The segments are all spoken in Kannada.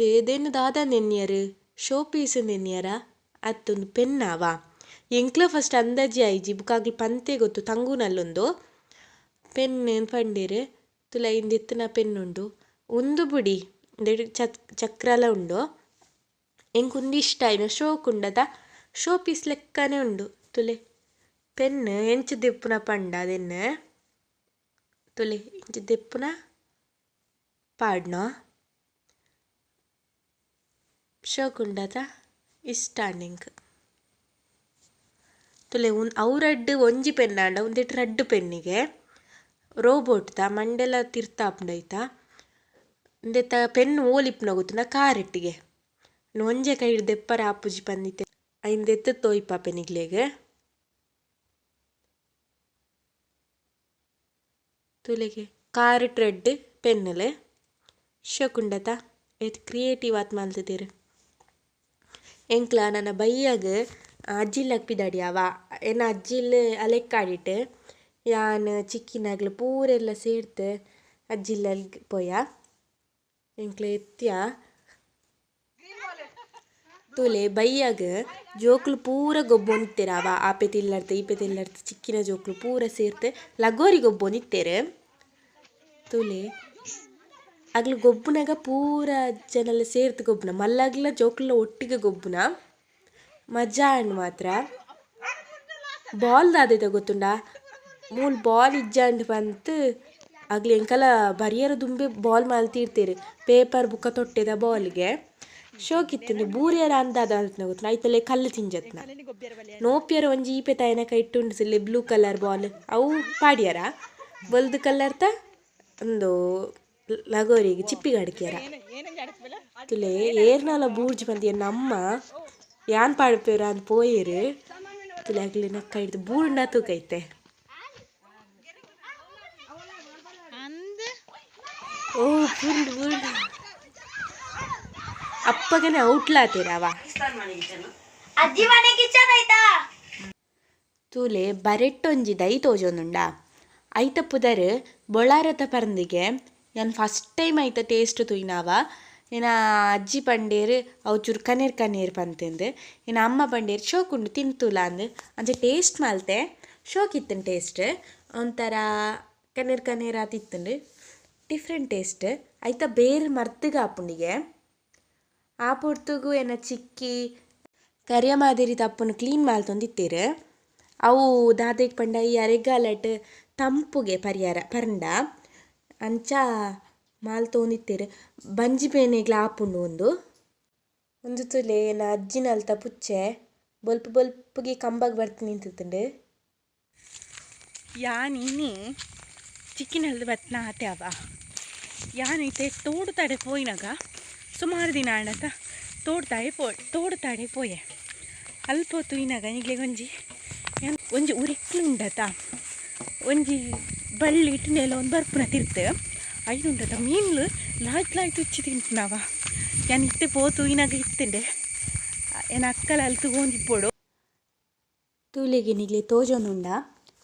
ಏದೇನು ದಾದ ನೆನ್ಯರು ಶೋ ಪೀಸ್ ನೆನ್ಯರ ಅತ್ತೊಂದು ಪೆನ್ನಾವ ಎಂಕ್ಲ ಫಸ್ಟ್ ಅಂದಾಜಿ ಆಯ್ಜಿ ಬುಕ್ಕಾಗ್ಲಿ ಪಂತೆ ಗೊತ್ತು ತಂಗುನಲ್ಲೊಂದು ಪೆನ್ ಪಂಡೇರು ತುಲ ಇಂದೆತ್ತಿನ ಪೆನ್ ಉಂಡು ಒಂದು ಬುಡಿ ಚಕ್ರಾಲ ಉಂಡು ಎಂಕುಂದು ಇಷ್ಟ ಆಯ್ನ ಶೋಕ್ ಉಂಡದ ಶೋ ಪೀಸ್ ಲೆಕ್ಕನೇ ಉಂಡು ತುಲೆ ಪೆನ್ ಎಂಚ ದೆಪ್ಪುನ ಪಂಡ ಅದೆನ್ನ ತುಲೆ ಇಂಚ ದೆಪ್ಪುನ ಪಾಡ್ನ ಶೋಕ್ ಉಂಡದ ಇಷ್ಟ ಎಂಕ್ ತುಲೆ ಅವು ರಡ್ಡು ಒಂಜಿ ಪೆನ್ ಆಂಡ ಒಂದೆಟ್ಟು ರಡ್ಡು ಪೆನ್ನಿಗೆ ರೋಬೋಟ್ದ ಮಂಡೆಲ ತಿರ್ತಾಪುಂಡೈತ ಇಂದೆತ್ತ ಪೆನ್ ಓಲಿಪ್ಪುನ ಗೊತ್ತುಂಡ ಕಾರೆಟ್ಟಿಗೆ ಒಂಜೆ ಕೈ ದೆಪ್ಪರ ಆಪುಜಿ ಪಂದಿತ್ತೆ ಐಂದೆತ್ತು ತೋಯ್ಪ ಪೆನಿಗ್ಲೆಗ್ ತುಲೆಗೆ ಕಾರೆಟ್ ರೆಡ್ ಪೆನ್ನಲೆ ಶೋಕುಂಡತ ಏತ್ ಕ್ರಿಯೇಟಿವ್ ಆತ್ ಮಲ್ತದೆರ್ ಎಂಕ್ಲ ನನ್ನ ಬೈಯಾಗ ಅಜ್ಜಿಲ್ ಅಕ್ಪಿದಾಡಿ ಅವ ಎನ್ನ ಅಜ್ಜಿಲ್ ಅಲೆಕ್ಕಾಡಿಟ್ಟು ಯಾನ್ ಚಿಕ್ಕಿನಾಗ್ಲ ಪೂರೆಲ್ಲ ಸೇರ್ತು ಅಜ್ಜಿಲ್ ಪೋಯ ಎಂಕ್ಲ ಎತ್ತಿಯ ತುಲೆ ಬೈಯಾಗ ಜೋಕ್ಲು ಪೂರ ಗೊಬ್ಬೊಂದಿತ್ತೇರ ಅವ ಆಪೆ ತಿಲ್ಲರ್ತೆ ಈಪೆ ತಿಲ್ಲರ್ತೆ ಚಿಕ್ಕಿನ ಜೋಕ್ಲು ಪೂರ ಸೇರ್ತೆ ಲಗೋರಿ ಗೊಬ್ಬೊಂದಿತ್ತೇರು ತುಲೆ ಆಗ್ಲು ಗೊಬ್ಬುನಾಗ ಪೂರ ಜನಲ್ಲ ಸೇರ್ತು ಗೊಬ್ಬುನ ಮಲ್ಲಾಗ್ಲ ಜೋಕ್ಲ ಒಟ್ಟಿಗೆ ಗೊಬ್ಬುನ ಮಜಾ ಹಣ್ಣು ಮಾತ್ರ ಬಾಲ್ ದಾದೈತ ಗೊತ್ತುಂಡ ಮೂಲ್ ಬಾಲ್ ಇಜ್ಜಂಡು ಬಂತು ಆಗ್ಲಿ ಎಂಕಲ ಬರಿಯರ ದುಂಬೆ ಬಾಲ್ ಮಲ್ತಿರ್ತೀರಿ ಪೇಪರ್ ಬುಕ್ಕ ತೊಟ್ಟೆದ ಬಾಲ್ಗೆ ಶೋಕಿತ್ತಂದು ಬೂರಿಯರ ಅಂದಾದ ಅಲ್ತನ ಗೊತ್ತುನ ಐತಲೆ ಕಲ್ಲು ತಿಂಜತ್ನ ನೋಪಿಯರ ಒಂಜಿ ಈಪೆ ತಾಯನಕ ಇಟ್ಟುಂಡು ಸಿಲ್ಲೆ ಬ್ಲೂ ಕಲರ್ ಬಾಲ್ ಅವು ಪಾಡ್ಯಾರ ಬಲ್ದು ಕಲರ್ತ ಒಂದು ಲಗೋರಿಗೆ ಚಿಪ್ಪಿಗೆ ಅಡ್ಕ್ಯಾರ ತುಲೆ ಏರ್ನಾಲ ಬೂರ್ಜಿ ಬಂದಿಯ ನಮ್ಮ ಯಾನ್ ಪಾಡ್ಪೇರ ಅಂತ ಪೋಯರು ತುಲೆ ಆಗ್ಲಿ ನಕ್ಕ ಹಿಡ್ದು ಬೂರ್ಣ ತೂಕೈತೆ ಓ ಬೂರ್ಡು ಬೂರ್ಡು ಅಪ್ಪಗನೆ ಔಟ್ಲಾತೀರವ ತೂಲೆ ಬರೆಟ್ಟೊಂಜಿ ದೈ ತೋಜೊಂದುಂಡ ಐತ ಪುದರ್ ಬೊಳಾರತ ಪರಂದಿಗೆ ನಾನು ಫಸ್ಟ್ ಟೈಮ್ ಐತ ಟೇಸ್ಟ್ ತುಯ್ನಾವ ಏನ ಅಜ್ಜಿ ಪಂಡೇರು ಅವು ಚೂರು ಕನೇರ್ ಕನೇರ್ ಪಂತೆಂದು ಏನ ಅಮ್ಮ ಪಂಡೇರು ಶೋಕುಂಡು ತಿಂತುಲ ಅಂದು ಅಂಚೆ ಟೇಸ್ಟ್ ಮಲ್ತೆ ಶೋಕಿತ್ತನ್ ಟೇಸ್ಟ್ ಒಂಥರ ಕನೇರ್ ಕನೇರ್ ಆತಿತ್ತುಂಡು ಡಿಫ್ರೆಂಟ್ ಟೇಸ್ಟ್ ಐತ ಬೇರೆ ಮರ್ತಿಗೆ ಆಪುಂಡಿಗೆ ಆ ಪೊರ್ತುಗು ಏನ ಚಿಕ್ಕಿ ಕರಿಯ ಮಾದಿರಿ ತಪ್ಪನ್ನು ಕ್ಲೀನ್ ಮಾಡ್ತೊಂದಿತ್ತೇರು ಅವು ದಾದೆಗೆ ಪಂಡ ಈ ಅರೆಗಾಲಟ್ ತಂಪುಗೆ ಪರಿಹಾರ ಪರಂಡ ಅಂಚ ಮಾಲ್ತೊಂದಿತ್ತೇರು ಬಂಜಿ ಬೇನೆಗ್ಲ ಆಪುಂಡು ಒಂದು ತುಲೆ ನಾ ಅಜ್ಜಿನಲ್ತ ಪುಚ್ಚೆ ಬೊಲ್ಪ ಬೊಲ್ಪುಗೆ ಕಂಬಾಗ ಬರ್ತೀನಿ ನಿಂತಿತ್ತುಂಡು ಯಾನಿನಿ ಚಿಕ್ಕಿನಲ್ದು ಬತ್ನ ಆತೆ ಅವ ಯಾನೈತೆ ತೋಡು ತಡೆ ಪೋಯಿನಾಗ ಸುಮಾರು ದಿನ ಆಂಡತ ತೋಡು ತಾಡೆ ಪೋಯೆ ಅಲ್ಪ ಹೊತ್ತು ಇನಾಗ ಈಗಲೇ ಒಂಜಿ ಉರಿಕ್ಲು ಉಂಡತ ಒಂಜಿ ಬಳ್ಳಿ ಇಟ್ಟು ನೆಲ ಒಂದು ಬರ್ಪುನ ತಿರ್ತೆ ಐದು ಉಂಡತ ಮೀನ್ಲು ಲಾಯ್ತು ಉಚ್ಚಿ ತಿಂತುನವ ಯಾನ್ ಇತ್ತೆ ಪೋತು ಇನಾಗ ಇತ್ತಂಡೆ ಏನ ಅಕ್ಕಲ ಅಲ್ಲಿ ತಗೊಂಡಿಪ್ಪೋಡು ತೂಲೆಗೆ ನಿಗ್ಲೆ ತೋಜೊಂದುಂಡ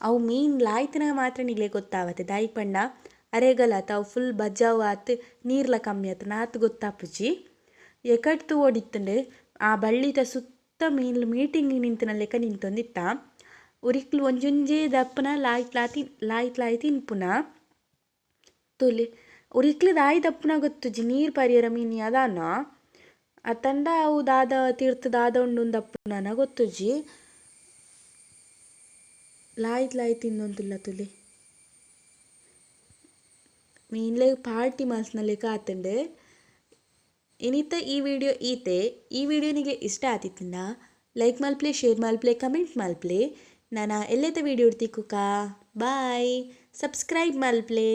ಅವು ಮೀನು ಲಾಯ್ತಿನಾಗ ಮಾತ್ರ ನಿಗ್ಲೆ ಗೊತ್ತಾವತ್ತೆ ದಾಯಿ ಪಂಡ ಅರೆಗಲಾತ ಅವು ಫುಲ್ ಬಜ್ಜಾವು ಆತು ನೀರ್ಲ ಕಮ್ಮಿ ಆತು ನಾತು ಗೊತ್ತಾಪುಜಿ ಎಕಡ್ತು ಓಡಿತ್ತಂಡು ಆ ಬಳ್ಳಿದ ಸುತ್ತ ಮೀನ್ಲು ಮೀಟಿಂಗ್ ನಿಂತಿನ ಲೆಕ್ಕ ನಿಂತೊಂದಿತ್ತ ಉರಿಕ್ಲು ಒಂಜೊಂಜೇ ದಪ್ಪನ ಲಾಯ್ತ್ ತಿನ್ಪುನ ತುಲಿ ಉರಿಕ್ಲು ದಾಯಿ ದಪ್ಪನ ಗೊತ್ತುಜಿ ನೀರು ಪರಿಯರ ಮೀನಿ ಅದಾನ ಅತಂಡ ಅವು ದಾದ ತೀರ್ಥ ದಾದ ಉಂಡು ದಪ್ಪನ ಗೊತ್ತುಜಿ ಲಾಯ್ತ್ ತಿನ್ನೊಂದಿಲ್ಲ ತುಲಿ ಮೀನ್ಲೆ ಪಾರ್ಟಿ ಮಾಲ್ಸ್ನಲ್ಲೆ ಕಾತಂಡು ಇನಿತ ಈ ವಿಡಿಯೋ ನಿಗೆ ಇಷ್ಟ ಆತಿತ್ತಂಡ ಲೈಕ್ ಮಲ್ಪ್ಲೆ ಶೇರ್ ಮಲ್ಪ್ಲೆ ಕಮೆಂಟ್ ಮಲ್ಪ್ಲೆ ನಾನು ಎಲ್ಲೆತ್ತ ವಿಡಿಯೋ ಇಡ್ತಿಕ್ಕುಕ ಬಾಯ್ ಸಬ್ಸ್ಕ್ರೈಬ್ ಮಲ್ಪ್ಲೆ.